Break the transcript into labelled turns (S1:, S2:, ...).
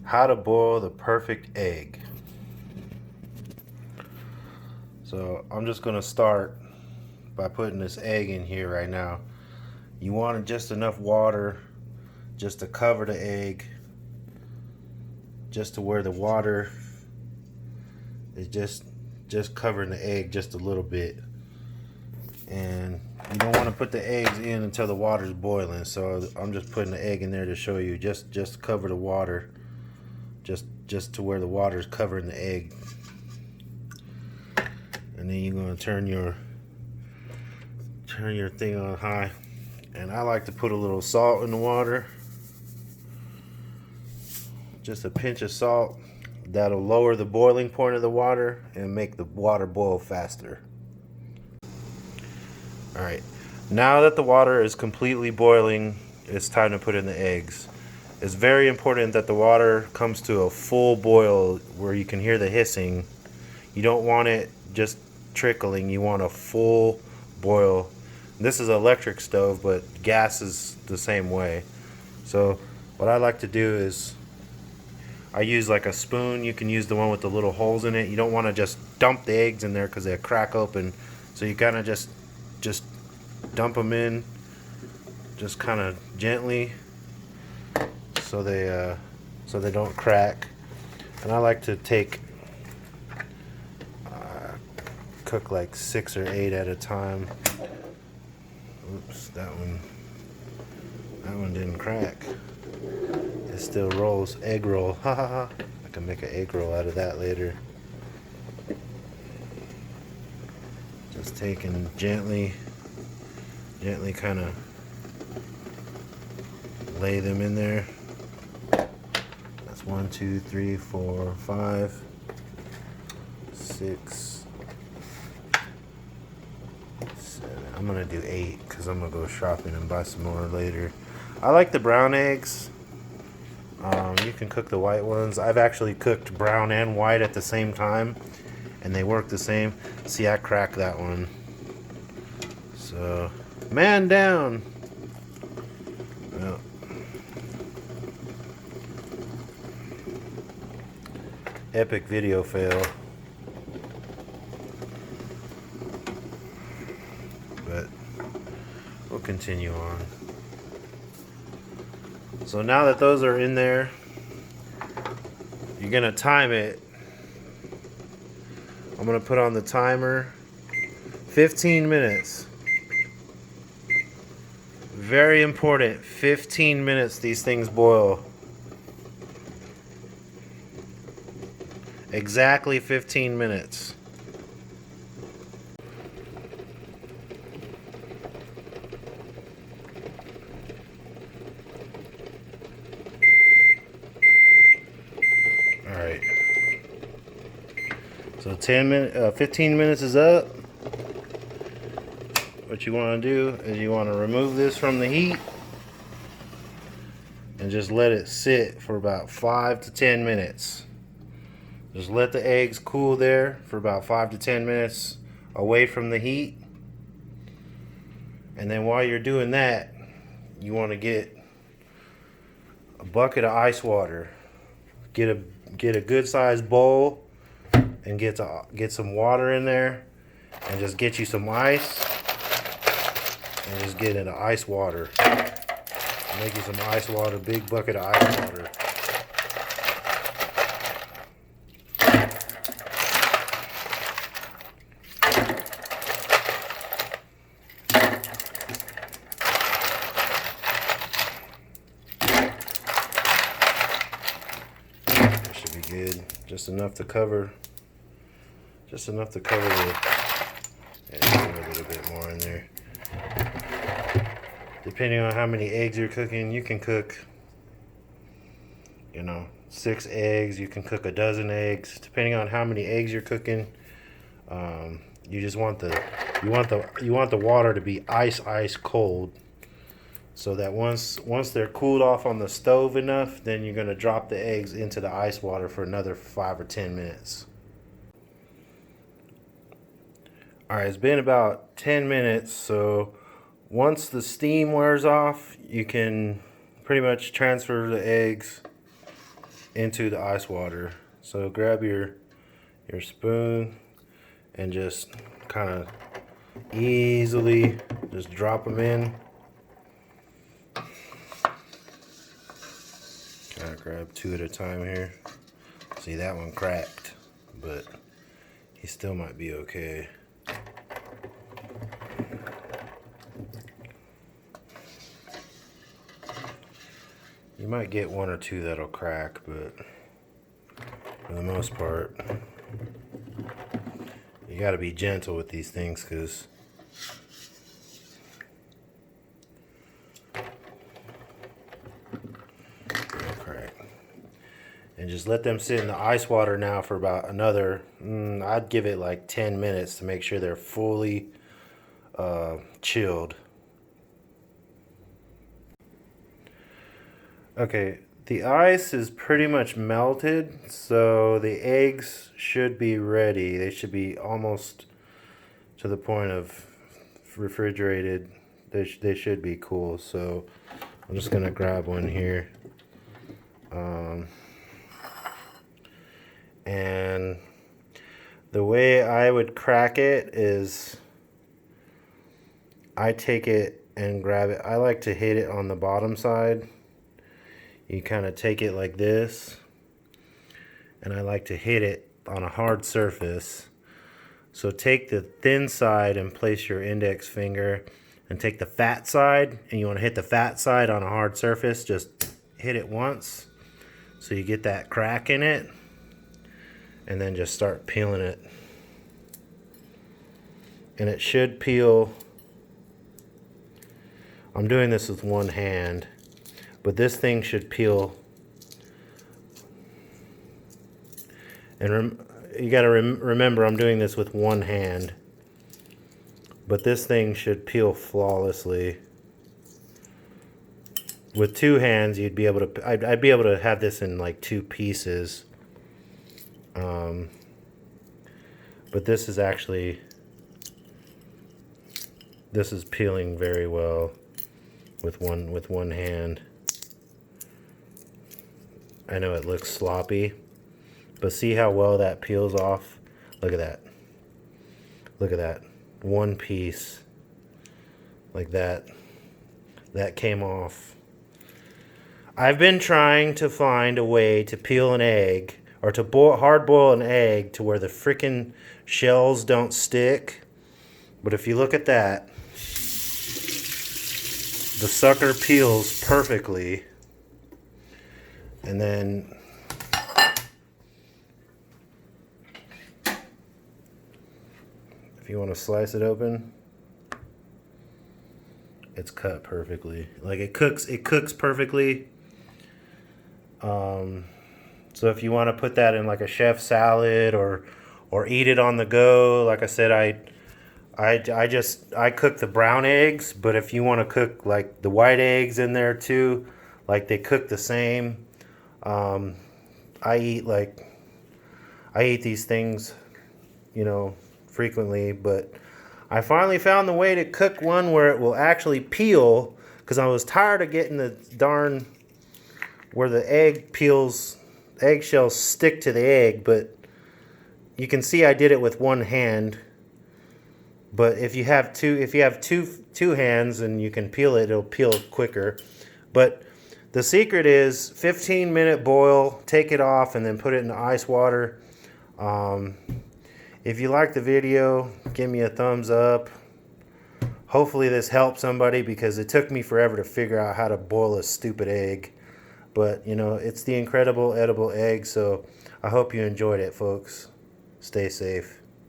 S1: How to boil the perfect egg. So I'm just gonna start by putting this egg in here right now. You want just enough water just to cover the egg, just to where the water is just covering the egg just a little bit. And you don't want to put the eggs in until the water's boiling. So I'm just putting the egg in there to show you, just cover the water, just to where the water's covering the egg. And then you're going to turn your thing on high. And I like to put a little salt in the water, just a pinch of salt. That'll lower the boiling point of the water and make the water boil faster. All right, now that the water is completely boiling, it's time to put in the eggs. It's very important that the water comes to a full boil where you can hear the hissing. You don't want it just trickling, you want a full boil. This is an electric stove, but gas is the same way. So what I like to do is I use like a spoon. You can use the one with the little holes in it. You don't want to just dump the eggs in there because they crack open. So you kind of just dump them in, just kind of gently, so they don't crack. And I like to cook like 6 or 8 at a time. Oops, that one didn't crack. It still rolls. Egg roll. Ha ha ha. I can make an egg roll out of that later. Just taking gently kind of lay them in there. That's 1, 2, 3, 4, 5, 6, 7. I'm gonna do 8 because I'm gonna go shopping and buy some more later. I like the brown eggs. You can cook the white ones. I've actually cooked brown and white at the same time, and they work the same. See, I cracked that one. So, man down. Well, epic video fail. But we'll continue on. So now that those are in there, you're gonna time it. I'm gonna put on the timer 15 minutes. Very important, 15 minutes these things boil. Exactly 15 minutes. All right. So 15 minutes is up. What you want to do is you want to remove this from the heat and just let it sit for about 5 to 10 minutes. Just let the eggs cool there for about 5 to 10 minutes away from the heat. And then while you're doing that, you want to get a bucket of ice water. Get a good sized bowl and get some water in there, and just get you some ice and just get into ice water. Make you some ice water, big bucket of ice water. That should be good. Just enough to cover. Just enough to cover the. And a little bit more in there. Depending on how many eggs you're cooking, you can cook, 6 eggs. You can cook a dozen eggs. Depending on how many eggs you're cooking, you just want the water to be ice cold, so that once they're cooled off on the stove enough, then you're gonna drop the eggs into the ice water for another 5 or 10 minutes. All right, it's been about 10 minutes, so once the steam wears off, you can pretty much transfer the eggs into the ice water. So grab your spoon and just kind of easily just drop them in. Kind of grab 2 at a time here. See, that one cracked, but he still might be okay. You might get 1 or 2 that'll crack, but for the most part, you got to be gentle with these things because they'll crack. And just let them sit in the ice water now for about another, I'd give it like 10 minutes to make sure they're fully chilled. Okay, the ice is pretty much melted, so the eggs should be ready. They should be almost to the point of refrigerated. They should be cool, so I'm just gonna grab one here. And the way I would crack it is I take it and grab it. I like to hit it on the bottom side. You kind of take it like this, and I like to hit it on a hard surface. So take the thin side and place your index finger, and take the fat side, and you want to hit the fat side on a hard surface. Just hit it once so you get that crack in it, and then just start peeling it. And it should peel. I'm doing this with one hand, but this thing should peel. And you got to remember, I'm doing this with one hand, but this thing should peel flawlessly. With 2 hands, you'd be able to. I'd be able to have this in like 2 pieces. But this is actually. This is peeling very well with one hand. I know it looks sloppy, but see how well that peels off? Look at that. Look at that. One piece like that. That came off. I've been trying to find a way to peel an egg, or to hard boil an egg to where the freaking shells don't stick. But if you look at that, the sucker peels perfectly. And then if you want to slice it open, it's cut perfectly. Like it cooks perfectly. So if you want to put that in like a chef salad or eat it on the go, like I said, I cook the brown eggs, but if you want to cook like the white eggs in there too, like they cook the same. I eat these things, frequently, but I finally found the way to cook one where it will actually peel, because I was tired of getting the darn where the eggshells stick to the egg. But you can see I did it with one hand. But if you have two hands and you can peel it, it'll peel quicker. But the secret is 15-minute boil, take it off, and then put it in the ice water. If you like the video, give me a thumbs up. Hopefully this helped somebody, because it took me forever to figure out how to boil a stupid egg. But, it's the incredible edible egg, so I hope you enjoyed it, folks. Stay safe.